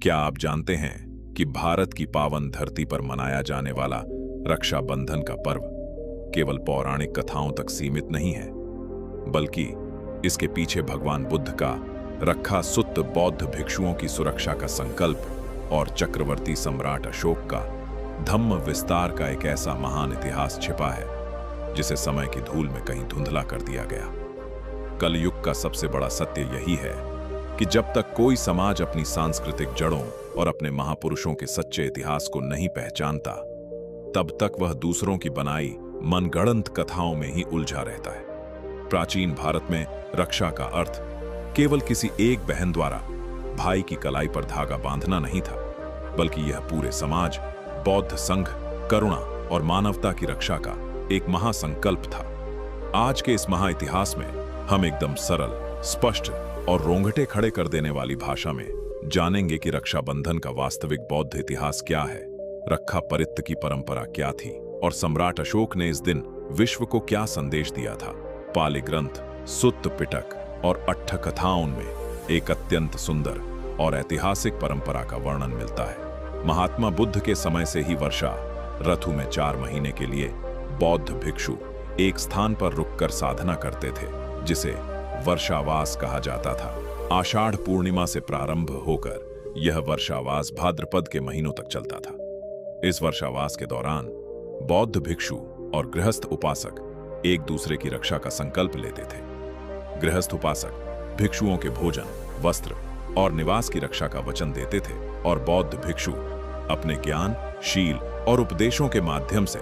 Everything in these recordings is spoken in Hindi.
क्या आप जानते हैं कि भारत की पावन धरती पर मनाया जाने वाला रक्षाबंधन का पर्व केवल पौराणिक कथाओं तक सीमित नहीं है, बल्कि इसके पीछे भगवान बुद्ध का रक्षा सूत्र, बौद्ध भिक्षुओं की सुरक्षा का संकल्प और चक्रवर्ती सम्राट अशोक का धम्म विस्तार का एक ऐसा महान इतिहास छिपा है जिसे समय की धूल में कहीं धुंधला कर दिया गया। कलयुग का सबसे बड़ा सत्य यही है कि जब तक कोई समाज अपनी सांस्कृतिक जड़ों और अपने महापुरुषों के सच्चे इतिहास को नहीं पहचानता, तब तक वह दूसरों की बनाई मनगढ़ंत कथाओं में ही उलझा रहता है। प्राचीन भारत में रक्षा का अर्थ केवल किसी एक बहन द्वारा भाई की कलाई पर धागा बांधना नहीं था, बल्कि यह पूरे समाज, बौद्ध संघ, करुणा और मानवता की रक्षा का एक महासंकल्प था। आज के इस महाइतिहास में हम एकदम सरल, स्पष्ट और रोंगटे खड़े कर देने वाली भाषा में जानेंगे कि रक्षाबंधन का वास्तविक बौद्ध इतिहास क्या है, रक्षा परित्य की परंपरा क्या थी और सम्राट अशोक ने इस दिन विश्व को क्या संदेश दिया था। पाली ग्रंथ, सुत्त पिटक और अट्ठ कथाओं में एक अत्यंत सुंदर और ऐतिहासिक परंपरा का वर्णन मिलता है। महात्मा बुद्ध के समय से ही वर्षा ऋतु में 4 महीने के लिए बौद्ध भिक्षु एक स्थान पर रुककर साधना करते थे, जिसे वर्षावास कहा जाता था। आषाढ़ पूर्णिमा से प्रारंभ होकर यह वर्षावास भाद्रपद के महीनों तक चलता था। इस वर्षावास के दौरान बौद्ध भिक्षु और गृहस्थ उपासक एक दूसरे की रक्षा का संकल्प लेते थे। गृहस्थ उपासक भिक्षुओं के भोजन, वस्त्र और निवास की रक्षा का वचन देते थे और बौद्ध भिक्षु अपने ज्ञान, शील और उपदेशों के माध्यम से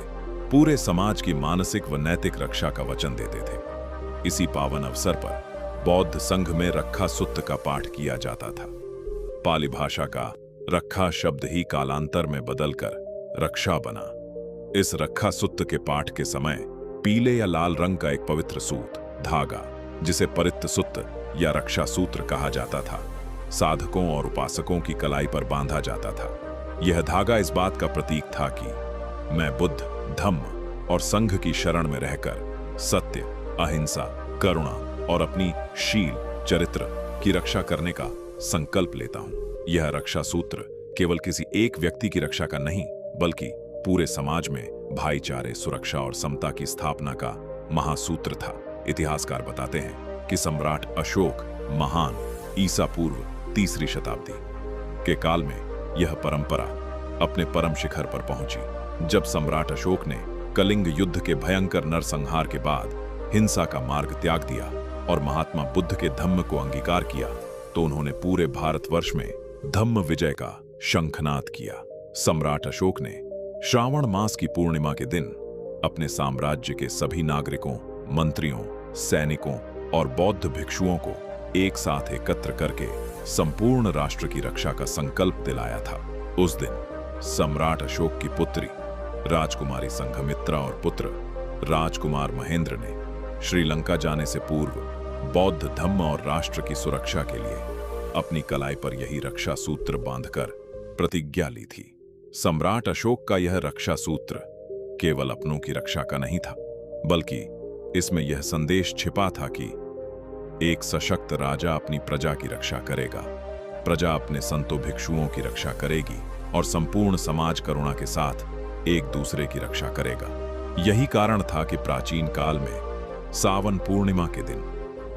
पूरे समाज की मानसिक व नैतिक रक्षा का वचन देते थे। इसी पावन अवसर पर बौद्ध संघ में रक्षा सूत्र का पाठ किया जाता था। पाली भाषा का रक्षा शब्द ही कालांतर में बदलकर रक्षा बना। इस रक्षा सूत्र के पाठ के समय पीले या लाल रंग का एक पवित्र सूत, धागा, जिसे परित्य सूत्र या रक्षा सूत्र कहा जाता था, साधकों और उपासकों की कलाई पर बांधा जाता था। यह धागा इस बात का प्रतीक था कि मैं बुद्ध, धम्म और संघ की शरण में रहकर सत्य, अहिंसा, करुणा और अपनी शील, चरित्र की रक्षा करने का संकल्प लेता हूं। यह रक्षा सूत्र केवल किसी एक व्यक्ति की रक्षा का नहीं, बल्कि पूरे समाज में भाईचारे, सुरक्षा और समता की स्थापना का महासूत्र था। इतिहासकार बताते हैं कि सम्राट अशोक महान ईसा पूर्व 3री शताब्दी के काल में यह परंपरा अपने परम शिखर पर पहुंची। जब सम्राट अशोक ने कलिंग युद्ध के भयंकर नरसंहार के बाद हिंसा का मार्ग त्याग दिया और महात्मा बुद्ध के धम्म को अंगीकार किया, तो उन्होंने पूरे भारतवर्ष में धम्म विजय का शंखनाद किया। सम्राट अशोक ने श्रावण मास की पूर्णिमा के दिन अपने साम्राज्य के सभी नागरिकों, मंत्रियों, सैनिकों और बौद्ध भिक्षुओं को एक साथ एकत्र करके संपूर्ण राष्ट्र की रक्षा का संकल्प दिलाया था। उस दिन सम्राट अशोक की पुत्री राजकुमारी संघमित्रा और पुत्र राजकुमार महेंद्र ने श्रीलंका जाने से पूर्व बौद्ध धम्म और राष्ट्र की सुरक्षा के लिए अपनी कलाई पर यही रक्षा सूत्र बांधकर प्रतिज्ञा ली थी। सम्राट अशोक का यह रक्षा सूत्र केवल अपनों की रक्षा का नहीं था, बल्कि इसमें यह संदेश छिपा था कि एक सशक्त राजा अपनी प्रजा की रक्षा करेगा, प्रजा अपने संतों भिक्षुओं की रक्षा करेगी और संपूर्ण समाज करुणा के साथ एक दूसरे की रक्षा करेगा। यही कारण था कि प्राचीन काल में सावन पूर्णिमा के दिन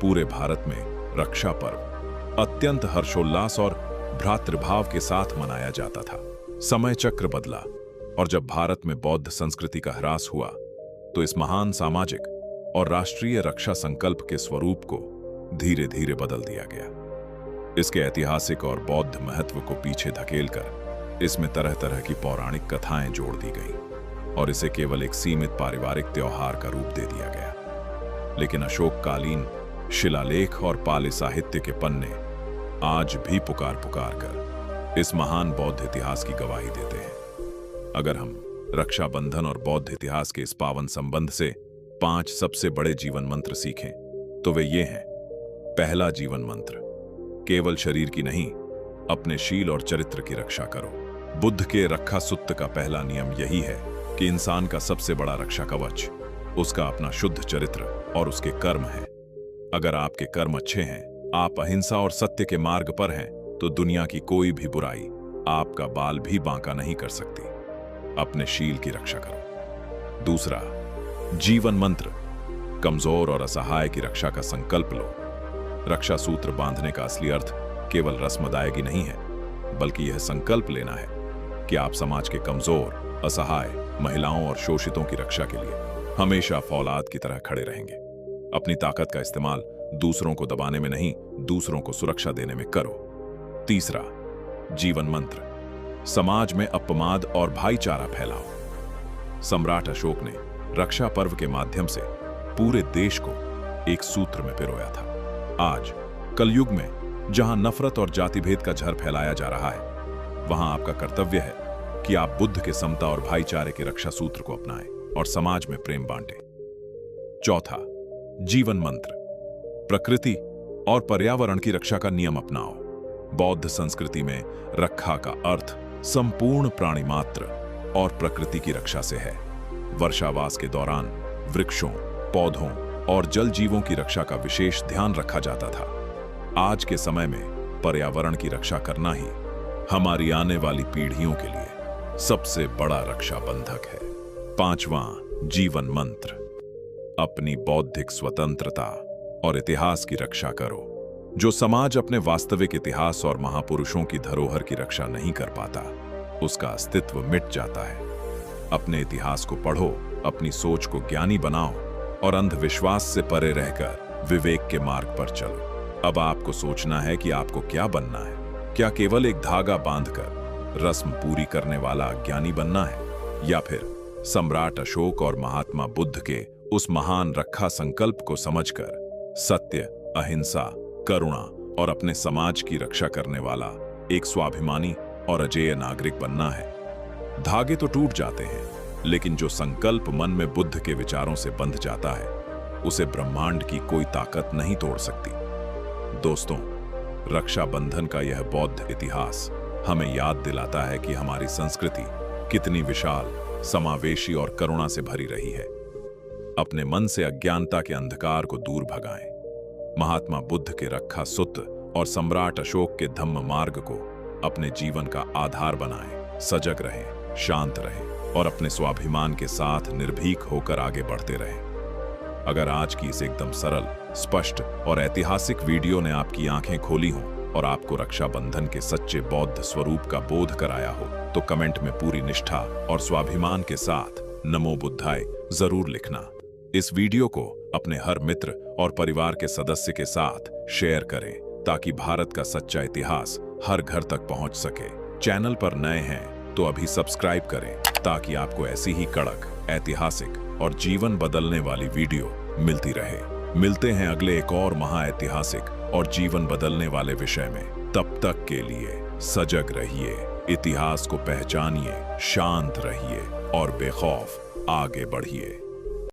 पूरे भारत में रक्षा पर्व अत्यंत हर्षोल्लास और भ्रातृभाव के साथ मनाया जाता था। समय चक्र बदला और जब भारत में बौद्ध संस्कृति का ह्रास हुआ, तो इस महान सामाजिक और राष्ट्रीय रक्षा संकल्प के स्वरूप को धीरे धीरे बदल दिया गया। इसके ऐतिहासिक और बौद्ध महत्व को पीछे धकेलकर इसमें तरह तरह की पौराणिक कथाएं जोड़ दी गई और इसे केवल एक सीमित पारिवारिक त्योहार का रूप दे दिया गया। लेकिन अशोककालीन शिलालेख और पाली साहित्य के पन्ने आज भी पुकार पुकार कर इस महान बौद्ध इतिहास की गवाही देते हैं। अगर हम रक्षाबंधन और बौद्ध इतिहास के इस पावन संबंध से 5 सबसे बड़े जीवन मंत्र सीखें, तो वे ये हैं। पहला जीवन मंत्र, केवल शरीर की नहीं, अपने शील और चरित्र की रक्षा करो। बुद्ध के रक्षा सूत्र का पहला नियम यही है कि इंसान का सबसे बड़ा रक्षा कवच उसका अपना शुद्ध चरित्र और उसके कर्म है। अगर आपके कर्म अच्छे हैं, आप अहिंसा और सत्य के मार्ग पर हैं, तो दुनिया की कोई भी बुराई आपका बाल भी बांका नहीं कर सकती। अपने शील की रक्षा करो। दूसरा, जीवन मंत्र। कमजोर और असहाय की रक्षा का संकल्प लो। रक्षा सूत्र बांधने का असली अर्थ केवल रस्म अदायगी नहीं है, बल्कि यह संकल्प लेना है कि आप समाज के कमजोर, असहाय, महिलाओं और शोषितों की रक्षा के लिए हमेशा फौलाद की तरह खड़े रहेंगे। अपनी ताकत का इस्तेमाल दूसरों को दबाने में नहीं, दूसरों को सुरक्षा देने में करो। तीसरा, जीवन मंत्र। समाज में अपमाद और भाईचारा फैलाओ। सम्राट अशोक ने रक्षा पर्व के माध्यम से पूरे देश को एक सूत्र में पिरोया था। आज कलयुग में जहां नफरत और जातिभेद का जहर फैलाया जा रहा है, वहां आपका कर्तव्य है कि आप बुद्ध के समता और भाईचारे के रक्षा सूत्र को अपनाएं और समाज में प्रेम बांटें। चौथा, जीवन मंत्र। प्रकृति और पर्यावरण की रक्षा का नियम अपनाओ। बौद्ध संस्कृति में रक्षा का अर्थ संपूर्ण प्राणी मात्र और प्रकृति की रक्षा से है। वर्षावास के दौरान वृक्षों, पौधों और जल जीवों की रक्षा का विशेष ध्यान रखा जाता था। आज के समय में पर्यावरण की रक्षा करना ही हमारी आने वाली पीढ़ियों के लिए सबसे बड़ा रक्षा बंधक है। पांचवां, जीवन मंत्र। अपनी बौद्धिक स्वतंत्रता और इतिहास की रक्षा करो। जो समाज अपने वास्तविक इतिहास और महापुरुषों की धरोहर की रक्षा नहीं कर पाता, उसका अस्तित्व मिट जाता है। अपने इतिहास को पढ़ो, अपनी सोच को ज्ञानी बनाओ और अंधविश्वास से परे रहकर विवेक के मार्ग पर चलो। अब आपको सोचना है कि आपको क्या बनना है। क्या केवल एक धागा बांधकर रस्म पूरी करने वाला अज्ञानी बनना है, या फिर सम्राट अशोक और महात्मा बुद्ध के उस महान रक्षा संकल्प को समझकर सत्य, अहिंसा, करुणा और अपने समाज की रक्षा करने वाला एक स्वाभिमानी और अजेय नागरिक बनना है। धागे तो टूट जाते हैं, लेकिन जो संकल्प मन में बुद्ध के विचारों से बंध जाता है, उसे ब्रह्मांड की कोई ताकत नहीं तोड़ सकती। दोस्तों, रक्षा बंधन का यह बौद्ध इतिहास हमें याद दिलाता है कि हमारी संस्कृति कितनी विशाल, समावेशी और करुणा से भरी रही है। अपने मन से अज्ञानता के अंधकार को दूर भगाएं। महात्मा बुद्ध के रक्षा सूत्र और सम्राट अशोक के धम्म मार्ग को अपने जीवन का आधार बनाएं। सजग रहें, शांत रहें और अपने स्वाभिमान के साथ निर्भीक होकर आगे बढ़ते रहें। अगर आज की इस एकदम सरल, स्पष्ट और ऐतिहासिक वीडियो ने आपकी आंखें खोली हों और आपको रक्षाबंधन के सच्चे बौद्ध स्वरूप का बोध कराया हो, तो कमेंट में पूरी निष्ठा और स्वाभिमान के साथ नमो बुद्धाय जरूर लिखना। इस वीडियो को अपने हर मित्र और परिवार के सदस्य के साथ शेयर करें, ताकि भारत का सच्चा इतिहास हर घर तक पहुंच सके। चैनल पर नए हैं तो अभी सब्सक्राइब करें, ताकि आपको ऐसी ही कड़क, ऐतिहासिक और जीवन बदलने वाली वीडियो मिलती रहे। मिलते हैं अगले एक और महाऐतिहासिक और जीवन बदलने वाले विषय में। तब तक के लिए सजग रहिए, इतिहास को पहचानिए, शांत रहिए और बेखौफ आगे बढ़िए।